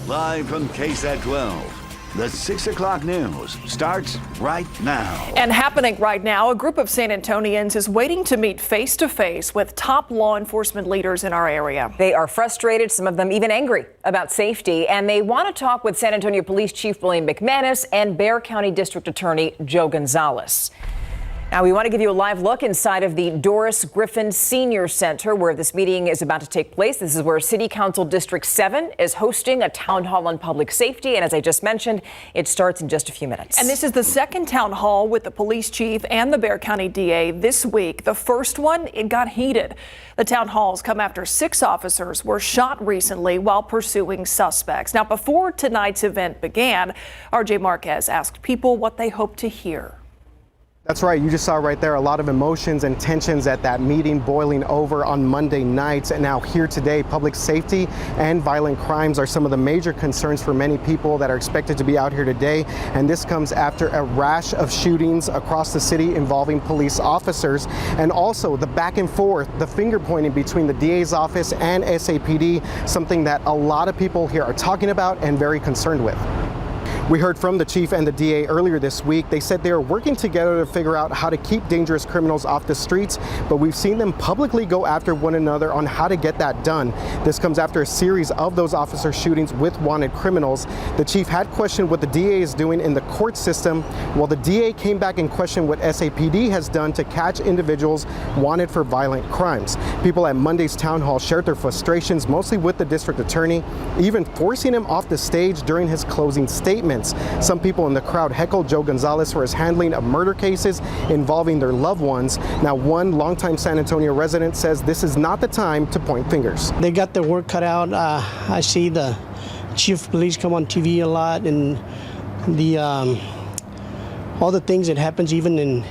Live from KSAT 12, the 6 o'clock news starts right now. And happening right now, a group of San Antonians is waiting to meet face-to-face with top law enforcement leaders in our area. They are frustrated, some of them even angry about safety, and they want to talk with San Antonio Police Chief William McManus and Bexar County District Attorney Joe Gonzalez. Now, we want to give you a live look inside of the Doris Griffin Senior Center, where this meeting is about to take place. This is where City Council District 7 is hosting a town hall on public safety. And as I just mentioned, it starts in just a few minutes. And this is the second town hall with the police chief and the Bexar County DA this week. The first one, it got heated. The town halls come after 6 officers were shot recently while pursuing suspects. Now, before tonight's event began, RJ Marquez asked people what they hope to hear. That's right. You just saw right there a lot of emotions and tensions at that meeting boiling over on Monday nights. And now here today, public safety and violent crimes are some of the major concerns for many people that are expected to be out here today. And this comes after a rash of shootings across the city involving police officers, and also the back and forth, the finger pointing between the DA's office and SAPD, something that a lot of people here are talking about and very concerned with. We heard from the chief and the DA earlier this week. They said they are working together to figure out how to keep dangerous criminals off the streets, but we've seen them publicly go after one another on how to get that done. This comes after a series of those officer shootings with wanted criminals. The chief had questioned what the DA is doing in the court system, while the DA came back and questioned what SAPD has done to catch individuals wanted for violent crimes. People at Monday's town hall shared their frustrations, mostly with the district attorney, even forcing him off the stage during his closing statement. Some people in the crowd heckled Joe Gonzalez for his handling of murder cases involving their loved ones. Now, one longtime San Antonio resident says this is not the time to point fingers. They got their work cut out. I see the chief of police come on TV a lot, and the all the things that happens even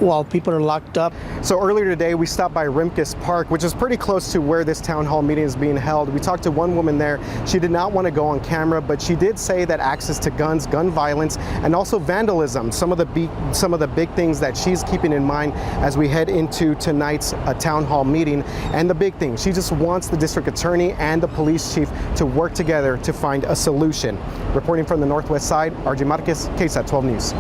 while people are locked up. So earlier today, we stopped by Rimkus Park, which is pretty close to where this town hall meeting is being held. We talked to one woman there. She did not want to go on camera, but she did say that access to guns, gun violence, and also vandalism, some of the big things that she's keeping in mind as we head into tonight's town hall meeting. And the big thing, she just wants the district attorney and the police chief to work together to find a solution. Reporting from the Northwest Side, RJ Marquez, KSAT 12 News.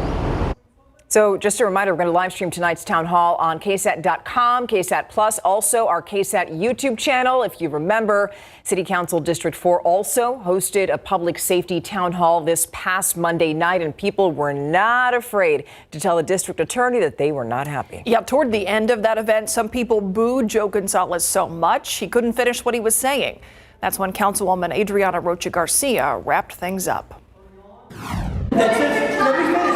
So just a reminder, we're going to live stream tonight's town hall on KSAT.com, KSAT Plus, also our KSAT YouTube channel. If you remember, City Council District 4 also hosted a public safety town hall this past Monday night, and people were not afraid to tell the district attorney that they were not happy. Yeah, toward the end of that event, some people booed Joe Gonzalez so much he couldn't finish what he was saying. That's when Councilwoman Adriana Rocha Garcia wrapped things up. That's it. Let me finish.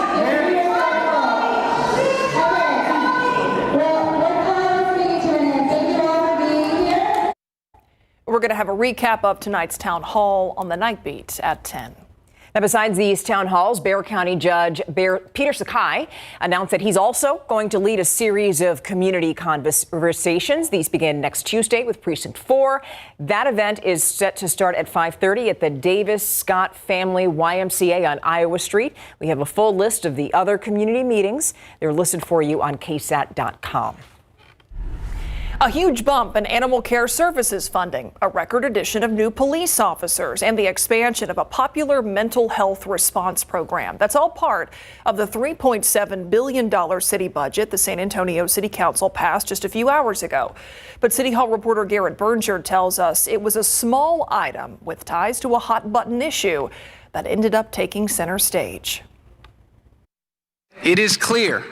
We're going to have a recap of tonight's town hall on the Night Beat at 10. Now, besides these town halls, Bexar County Judge Peter Sakai announced that he's also going to lead a series of community conversations. These begin next Tuesday with Precinct 4. That event is set to start at 5:30 at the Davis Scott Family YMCA on Iowa Street. We have a full list of the other community meetings. They're listed for you on KSAT.com. A huge bump in animal care services funding, a record addition of new police officers, and the expansion of a popular mental health response program. That's all part of the $3.7 billion city budget the San Antonio City Council passed just a few hours ago. But City Hall reporter Garrett Berger tells us it was a small item with ties to a hot-button issue that ended up taking center stage. It is clear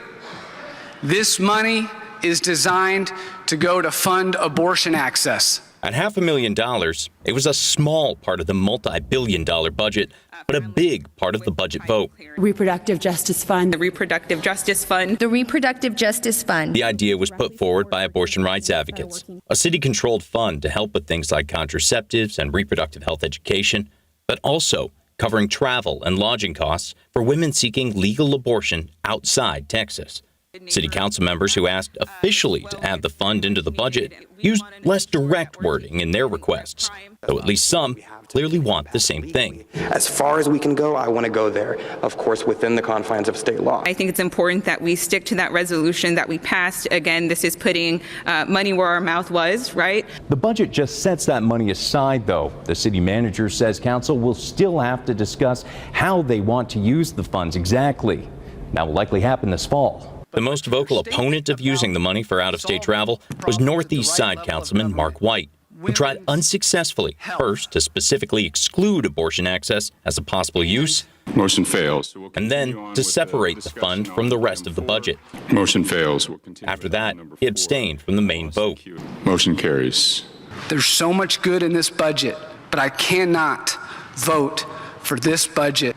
this money is designed to go to fund abortion access. At $500,000, it was a small part of the multi-billion-dollar budget, but a big part of the budget vote. Reproductive Justice Fund. The Reproductive Justice Fund. The Reproductive Justice Fund. The idea was put forward by abortion rights advocates, a city-controlled fund to help with things like contraceptives and reproductive health education, but also covering travel and lodging costs for women seeking legal abortion outside Texas. City council members who asked officially to add the fund into the budget used less direct wording in their requests, though at least some clearly want the same thing. As far as we can go, I want to go there, of course, within the confines of state law. I think it's important that we stick to that resolution that we passed. Again, this is putting money where our mouth was, right? The budget just sets that money aside, though. The city manager says council will still have to discuss how they want to use the funds exactly. That will likely happen this fall. The most vocal opponent of using the money for out-of-state travel was Northeast Side Councilman Mark White, who tried unsuccessfully, first to specifically exclude abortion access as a possible use, motion fails, and then to separate the fund from the rest of the budget. Motion fails. After that, he abstained from the main vote. Motion carries. There's so much good in this budget, but I cannot vote for this budget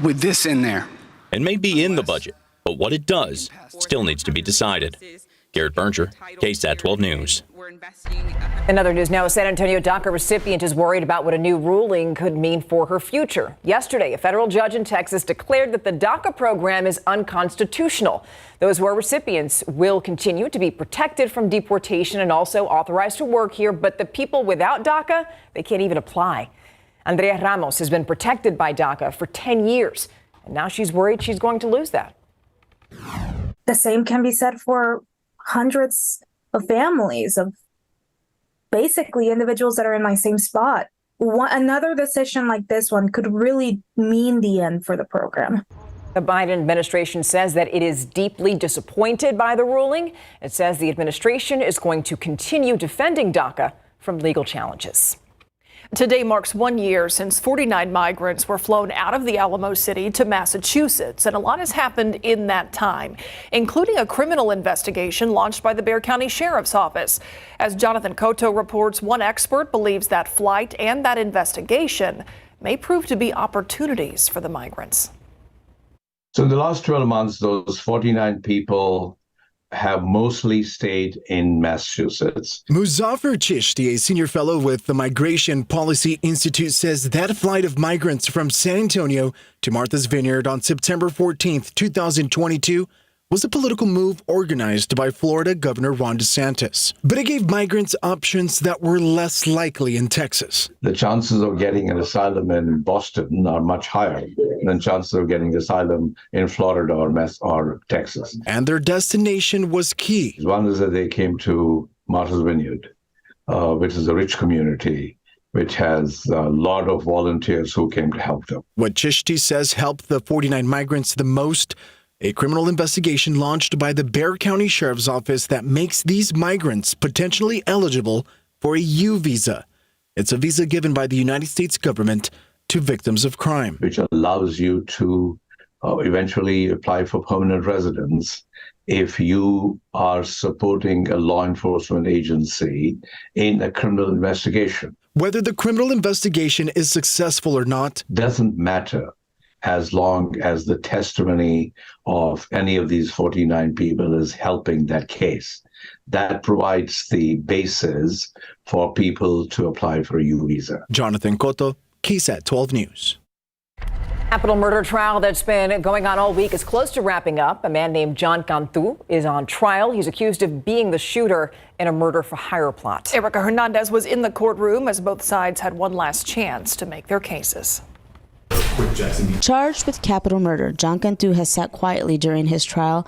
with this in there. It may be in the budget, but what it does still needs to be decided. Garrett Berger, KSAT 12 News. In other news now, a San Antonio DACA recipient is worried about what a new ruling could mean for her future. Yesterday, a federal judge in Texas declared that the DACA program is unconstitutional. Those who are recipients will continue to be protected from deportation and also authorized to work here, but the people without DACA, they can't even apply. Andrea Ramos has been protected by DACA for 10 years, and now she's worried she's going to lose that. The same can be said for hundreds of families, of basically individuals that are in my same spot. Another decision like this one could really mean the end for the program. The Biden administration says that it is deeply disappointed by the ruling. It says the administration is going to continue defending DACA from legal challenges. Today marks 1 year since 49 migrants were flown out of the Alamo City to Massachusetts, and a lot has happened in that time, including a criminal investigation launched by the Bexar County Sheriff's Office. As Jonathan Cotto reports, one expert believes that flight and that investigation may prove to be opportunities for the migrants. So in the last 12 months, those 49 people have mostly stayed in Massachusetts. Muzaffar Chishti, a senior fellow with the Migration Policy Institute, says that flight of migrants from San Antonio to Martha's Vineyard on September 14th, 2022 was a political move organized by Florida Governor Ron DeSantis. But it gave migrants options that were less likely in Texas. The chances of getting an asylum in Boston are much higher than chances of getting asylum in Florida or Texas. And their destination was key. One is that they came to Martha's Vineyard, which is a rich community, which has a lot of volunteers who came to help them. What Chishti says helped the 49 migrants the most, a criminal investigation launched by the Bexar County Sheriff's Office that makes these migrants potentially eligible for a U visa. It's a visa given by the United States government to victims of crime, which allows you to eventually apply for permanent residence if you are supporting a law enforcement agency in a criminal investigation. Whether the criminal investigation is successful or not doesn't matter, as long as the testimony of any of these 49 people is helping that case. That provides the basis for people to apply for a U visa. Jonathan Cotto, KSAT 12 News. Capital murder trial that's been going on all week is close to wrapping up. A man named John Cantu is on trial. He's accused of being the shooter in a murder for hire plot. Erica Hernandez was in the courtroom as both sides had one last chance to make their cases. Charged with capital murder, John Cantu has sat quietly during his trial.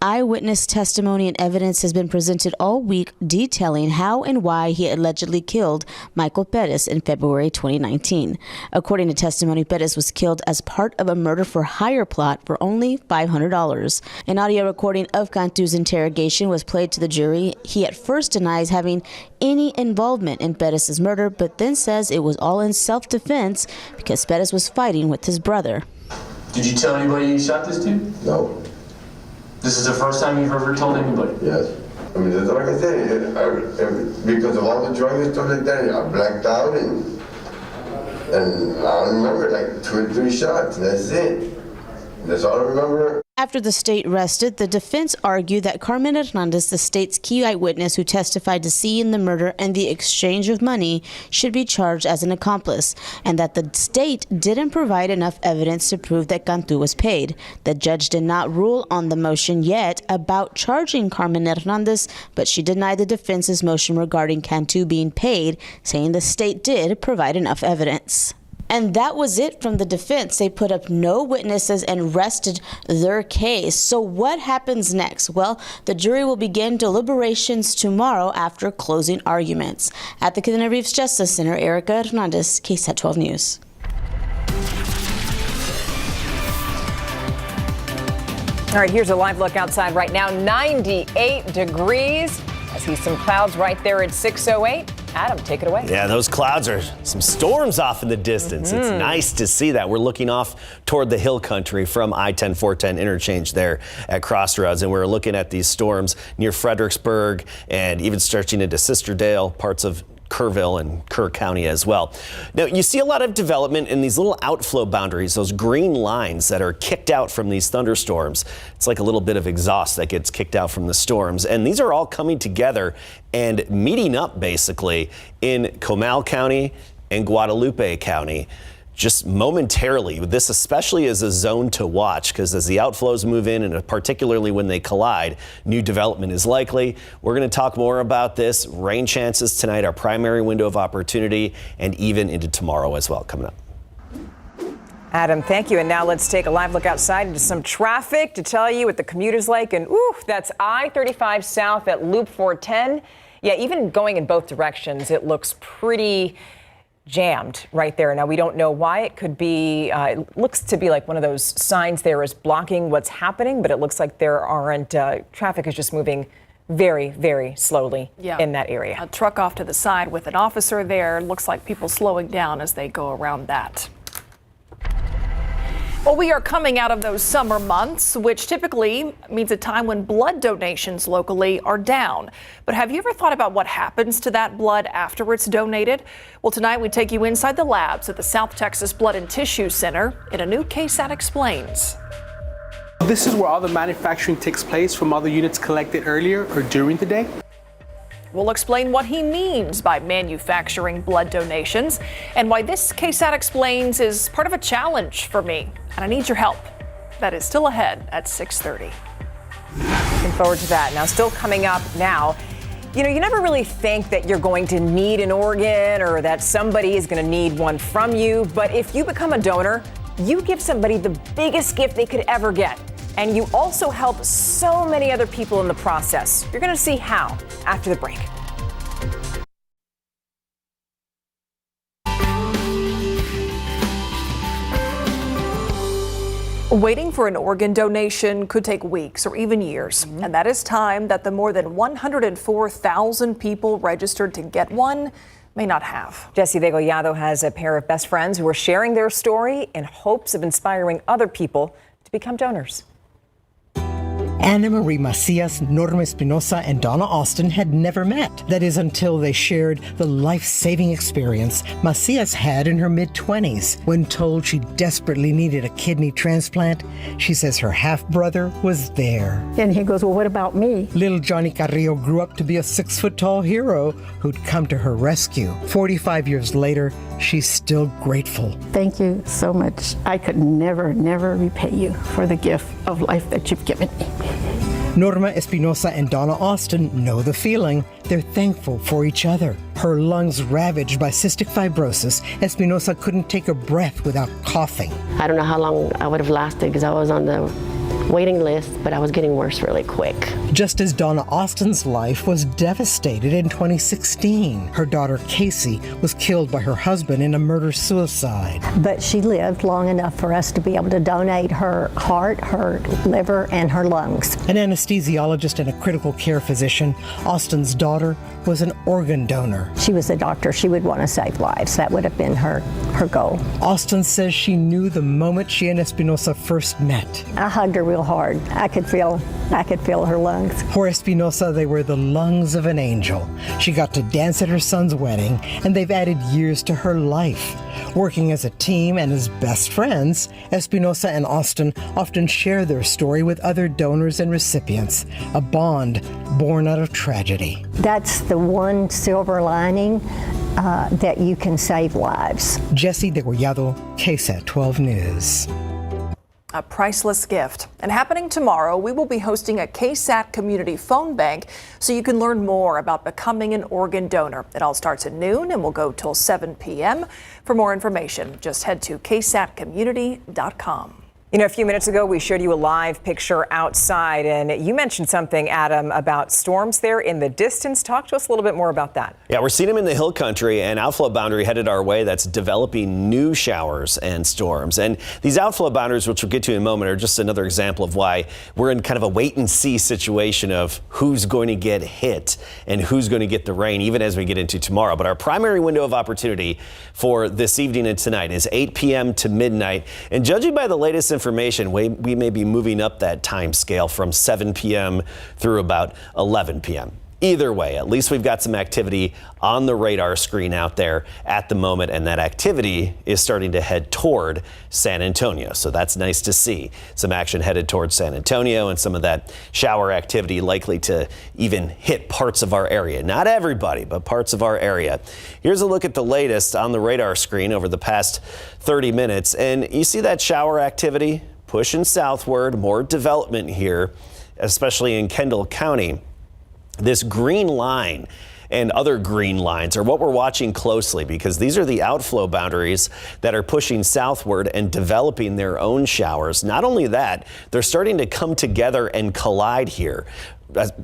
Eyewitness testimony and evidence has been presented all week detailing how and why he allegedly killed Michael Perez in February 2019. According to testimony, Perez was killed as part of a murder for hire plot for only $500. An audio recording of Cantu's interrogation was played to the jury. He at first denies having any involvement in Perez's murder, but then says it was all in self-defense because Perez was fighting with his brother. Did you tell anybody you shot this dude? No. This is the first time you've ever told anybody? Yes. I mean, that's like I said, because of all the drugs and stuff like that, I blacked out and I don't remember, like 2 or 3 shots. That's it. That's all I remember. After the state rested, the defense argued that Carmen Hernandez, the state's key eyewitness who testified to seeing the murder and the exchange of money, should be charged as an accomplice, and that the state didn't provide enough evidence to prove that Cantu was paid. The judge did not rule on the motion yet about charging Carmen Hernandez, but she denied the defense's motion regarding Cantu being paid, saying the state did provide enough evidence. And that was it from the defense. They put up no witnesses and rested their case. So what happens next? Well, the jury will begin deliberations tomorrow after closing arguments. At the Cadena Reeves Justice Center, Erica Hernandez, KSAT 12 News. All right, here's a live look outside right now. 98 degrees. I see some clouds right there at 6:08. Adam, take it away. Yeah, those clouds are some storms off in the distance. It's nice to see that. We're looking off toward the hill country from I-10-410 interchange there at Crossroads. And we're looking at these storms near Fredericksburg and even stretching into Sisterdale, parts of Kerrville and Kerr County as well. Now, you see a lot of development in these little outflow boundaries, those green lines that are kicked out from these thunderstorms. It's like a little bit of exhaust that gets kicked out from the storms. And these are all coming together and meeting up basically in Comal County and Guadalupe County. Just momentarily. This especially is a zone to watch because as the outflows move in and particularly when they collide, new development is likely. We're going to talk more about this. Rain chances tonight, our primary window of opportunity, and even into tomorrow as well coming up. Adam, thank you. And now let's take a live look outside into some traffic to tell you what the commute is like. And that's I-35 south at Loop 410. Yeah, even going in both directions, it looks pretty jammed right there. Now, we don't know why. It could be, it looks to be like one of those signs there is blocking what's happening, but it looks like there aren't, traffic is just moving very, very slowly in that area. A truck off to the side with an officer there. Looks like people slowing down as they go around that. Well, we are coming out of those summer months, which typically means a time when blood donations locally are down. But have you ever thought about what happens to that blood after it's donated? Well, tonight we take you inside the labs at the South Texas Blood and Tissue Center in a new KSAT Explains. This is where all the manufacturing takes place from all the units collected earlier or during the day. We'll explain what he means by manufacturing blood donations and why this KSAT Explains is part of a challenge for me. And I need your help. That is still ahead at 6:30. Looking forward to that. Now, still coming up now, you never really think that you're going to need an organ or that somebody is going to need one from you. But if you become a donor, you give somebody the biggest gift they could ever get. And you also help so many other people in the process. You're going to see how after the break. Waiting for an organ donation could take weeks or even years, and that is time that the more than 104,000 people registered to get one may not have. Jesse Degollado has a pair of best friends who are sharing their story in hopes of inspiring other people to become donors. Ana Marie Macias, Norma Espinosa, and Donna Austin had never met. That is until they shared the life-saving experience Macias had in her mid-20s. When told she desperately needed a kidney transplant, she says her half-brother was there. And he goes, well, what about me? Little Johnny Carrillo grew up to be a 6-foot-tall hero who'd come to her rescue. 45 years later, she's still grateful. Thank you so much. I could never repay you for the gift of life that you've given me. Norma Espinosa and Donna Austin know the feeling. They're thankful for each other. Her lungs ravaged by cystic fibrosis, Espinosa couldn't take a breath without coughing. I don't know how long I would have lasted because I was on the waiting list, but I was getting worse really quick. Just as Donna Austin's life was devastated in 2016. Her daughter Casey was killed by her husband in a murder-suicide. But she lived long enough for us to be able to donate her heart, her liver, and her lungs. An anesthesiologist and a critical care physician, Austin's daughter was an organ donor. She was a doctor. She would want to save lives. That would have been her goal. Austin says she knew the moment she and Espinosa first met. I hugged her real hard. I could feel her lungs. For Espinosa, they were the lungs of an angel. She got to dance at her son's wedding, and they've added years to her life. Working as a team and as best friends, Espinosa and Austin often share their story with other donors and recipients, a bond born out of tragedy. That's the one silver lining, that you can save lives. Jesse Degollado, KSAT 12 News. A priceless gift. And happening tomorrow, we will be hosting a KSAT community phone bank so you can learn more about becoming an organ donor. It all starts at noon and will go till 7 p.m. For more information, just head to ksatcommunity.com. You know, a few minutes ago, we showed you a live picture outside, and you mentioned something, Adam, about storms there in the distance. Talk to us a little bit more about that. Yeah, we're seeing them in the hill country, and outflow boundary headed our way that's developing new showers and storms. And these outflow boundaries, which we'll get to in a moment, are just another example of why we're in kind of a wait-and-see situation of who's going to get hit and who's going to get the rain, even as we get into tomorrow. But our primary window of opportunity for this evening and tonight is 8 p.m. to midnight. And judging by the latest information, we may be moving up that time scale from 7 p.m. through about 11 p.m. Either way, at least we've got some activity on the radar screen out there at the moment, and that activity is starting to head toward San Antonio. So that's nice to see. Some action headed towards San Antonio, and some of that shower activity likely to even hit parts of our area. Not everybody, but parts of our area. Here's a look at the latest on the radar screen over the past 30 minutes, and you see that shower activity pushing southward, more development here, especially in Kendall County. This green line and other green lines are what we're watching closely, because these are the outflow boundaries that are pushing southward and developing their own showers. Not only that, they're starting to come together and collide here.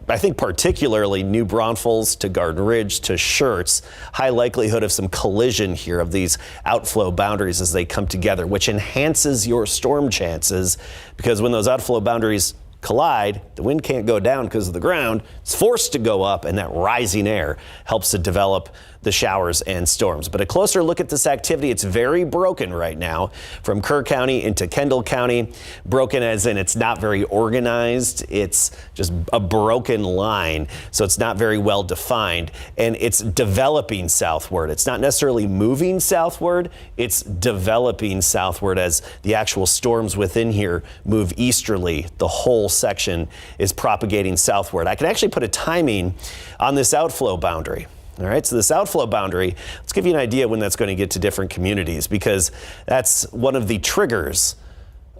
I think particularly New Braunfels to Garden Ridge to Schertz, high likelihood of some collision here of these outflow boundaries as they come together, which enhances your storm chances, because when those outflow boundaries collide, the wind can't go down because of the ground. It's forced to go up, and that rising air helps to develop the showers and storms. But a closer look at this activity, it's very broken right now from Kerr County into Kendall County. Broken as in it's not very organized. It's just a broken line, so it's not very well defined, and it's developing southward. It's not necessarily moving southward, it's developing southward as the actual storms within here move easterly. The whole section is propagating southward. I can actually put a timing on this outflow boundary. All right, so this outflow boundary, let's give you an idea when that's going to get to different communities, because that's one of the triggers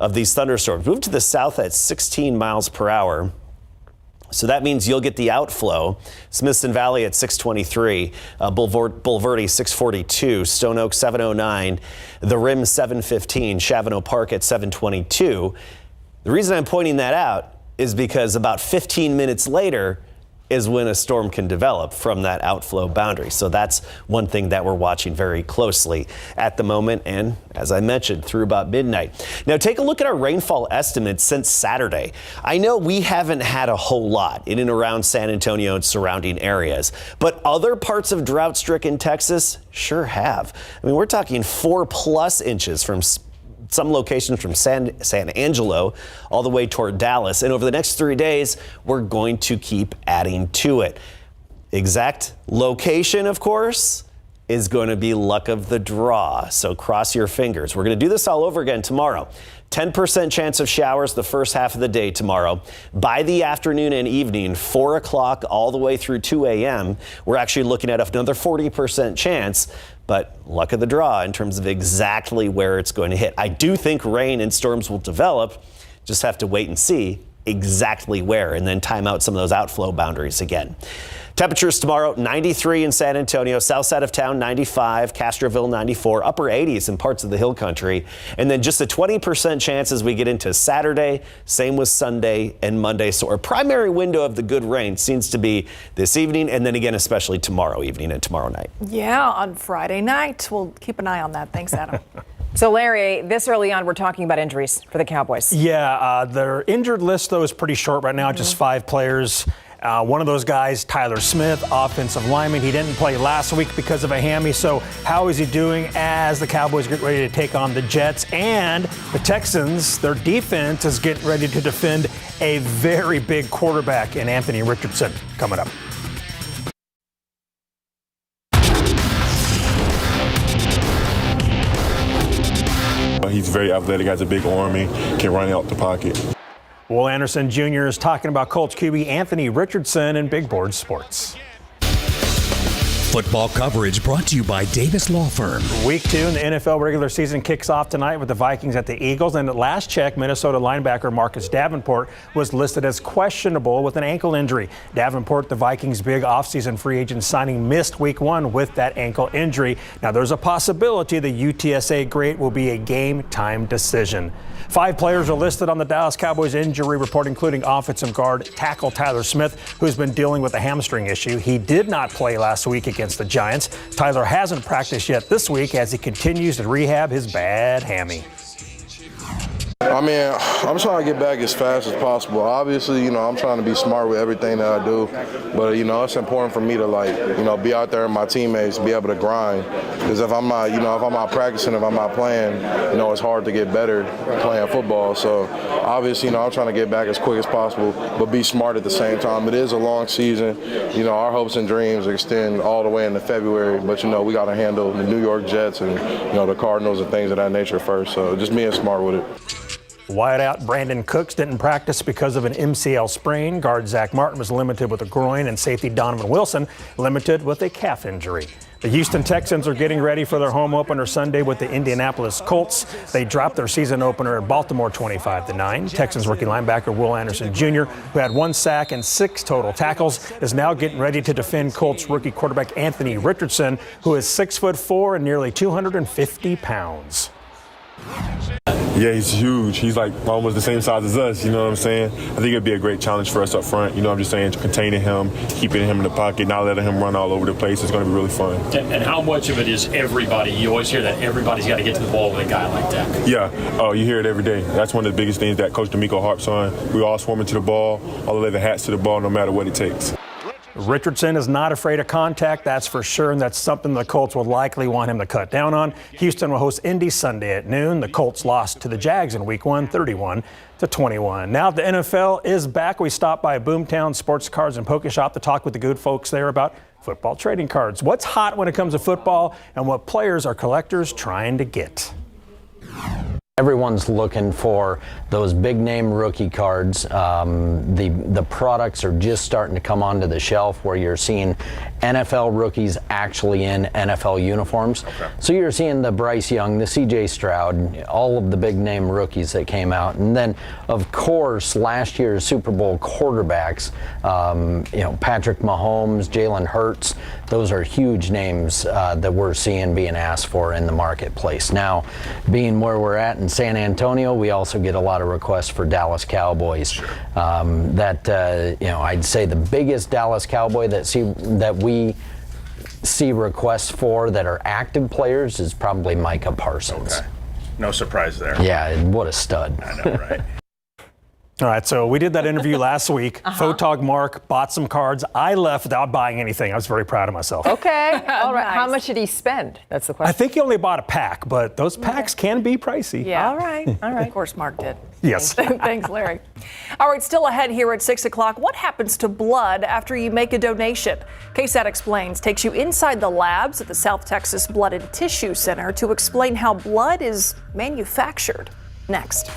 of these thunderstorms. Move to the south at 16 miles per hour. So that means you'll get the outflow. Smithson Valley at 623, Bulverde 642, Stone Oak 709, the Rim 715, Chavano Park at 722. The reason I'm pointing that out is because about 15 minutes later is when a storm can develop from that outflow boundary. So that's one thing that we're watching very closely at the moment, and as I mentioned, through about midnight. Now take a look at our rainfall estimates since Saturday. I know we haven't had a whole lot in and around San Antonio and surrounding areas, but other parts of drought-stricken Texas sure have. I mean, we're talking 4+ inches from some locations from San Angelo all the way toward Dallas. And over the next 3 days, we're going to keep adding to it. Exact location, of course, is going to be luck of the draw. So cross your fingers. We're going to do this all over again tomorrow. 10% chance of showers the first half of the day tomorrow. By the afternoon and evening, 4 o'clock all the way through 2 a.m., we're actually looking at another 40% chance. But luck of the draw in terms of exactly where it's going to hit. I do think rain and storms will develop. Just have to wait and see exactly where, and then time out some of those outflow boundaries again. Temperatures tomorrow, 93 in San Antonio, south side of town, 95, Castroville, 94, upper 80s in parts of the hill country. And then just a 20% chance as we get into Saturday, same with Sunday and Monday. So our primary window of the good rain seems to be this evening, and then again, especially tomorrow evening and tomorrow night. Yeah, on Friday night. We'll keep an eye on that. Thanks, Adam. So, Larry, this early on, we're talking about injuries for the Cowboys. Yeah, their injured list, though, is pretty short right now, just 5 players. One of those guys, Tyler Smith, offensive lineman, he didn't play last week because of a hammy. So how is he doing as the Cowboys get ready to take on the Jets? And the Texans, their defense is getting ready to defend a very big quarterback in Anthony Richardson coming up. He's very athletic, has a big arm, and can run out the pocket. Will Anderson Jr. is talking about Colts QB Anthony Richardson in Big Board Sports. Football coverage brought to you by Davis Law Firm. Week 2 in the NFL regular season kicks off tonight with the Vikings at the Eagles. And at last check, Minnesota linebacker Marcus Davenport was listed as questionable with an ankle injury. Davenport, the Vikings' big offseason free agent signing, missed Week 1 with that ankle injury. Now, there's a possibility the UTSA great will be a game-time decision. 5 players are listed on the Dallas Cowboys injury report, including offensive guard tackle Tyler Smith, who's been dealing with a hamstring issue. He did not play last week against the Giants. Tyler hasn't practiced yet this week as he continues to rehab his bad hammy. I mean, I'm trying to get back as fast as possible. Obviously, I'm trying to be smart with everything that I do. But, it's important for me to, be out there with my teammates, be able to grind. Because if I'm not, if I'm not practicing, if I'm not playing, it's hard to get better playing football. So, obviously, I'm trying to get back as quick as possible, but be smart at the same time. It is a long season. Our hopes and dreams extend all the way into February. But, we got to handle the New York Jets and, the Cardinals and things of that nature first. So, just being smart with it. Wideout Brandon Cooks didn't practice because of an MCL sprain. Guard Zach Martin was limited with a groin, and safety Donovan Wilson limited with a calf injury. The Houston Texans are getting ready for their home opener Sunday with the Indianapolis Colts. They dropped their season opener at Baltimore 25-9. Texans rookie linebacker Will Anderson Jr., who had 1 sack and 6 total tackles, is now getting ready to defend Colts rookie quarterback Anthony Richardson, who is 6'4" and nearly 250 pounds. Yeah, he's huge. He's like almost the same size as us, you know what I'm saying? I think it'd be a great challenge for us up front. I'm just saying, containing him, keeping him in the pocket, not letting him run all over the place. It's going to be really fun. And how much of it is everybody? You always hear that everybody's got to get to the ball with a guy like that. Yeah. Oh, you hear it every day. That's one of the biggest things that Coach D'Amico harps on. We all swarming to the ball, all the leather hats to the ball, no matter what it takes. Richardson is not afraid of contact, that's for sure, and that's something the Colts will likely want him to cut down on. Houston will host Indy Sunday at noon. The Colts lost to the Jags in Week 1, 31-21. Now the NFL is back. We stopped by Boomtown Sports Cards and Poke Shop to talk with the good folks there about football trading cards. What's hot when it comes to football, and what players are collectors trying to get? Everyone's looking for those big name rookie cards. The products are just starting to come onto the shelf where you're seeing NFL rookies actually in NFL uniforms. Okay. So you're seeing the Bryce Young, the CJ Stroud, all of the big name rookies that came out. And then, of course, last year's Super Bowl quarterbacks, Patrick Mahomes, Jalen Hurts, those are huge names that we're seeing being asked for in the marketplace. Now, being where we're at in San Antonio, we also get a lot of requests for Dallas Cowboys. Sure. I'd say the biggest Dallas Cowboy that we see requests for that are active players is probably Micah Parsons. Okay. No surprise there. Yeah, what a stud. I know, right? All right, so we did that interview last week. Photog Mark bought some cards. I left without buying anything. I was very proud of myself. Okay, all right. Nice. How much did he spend? That's the question. I think he only bought a pack, but those packs can be pricey. Yeah. All right. Of course, Mark did. Yes. Thanks, Larry. All right, still ahead here at 6 o'clock. What happens to blood after you make a donation? KSAT Explains takes you inside the labs at the South Texas Blood and Tissue Center to explain how blood is manufactured. Next.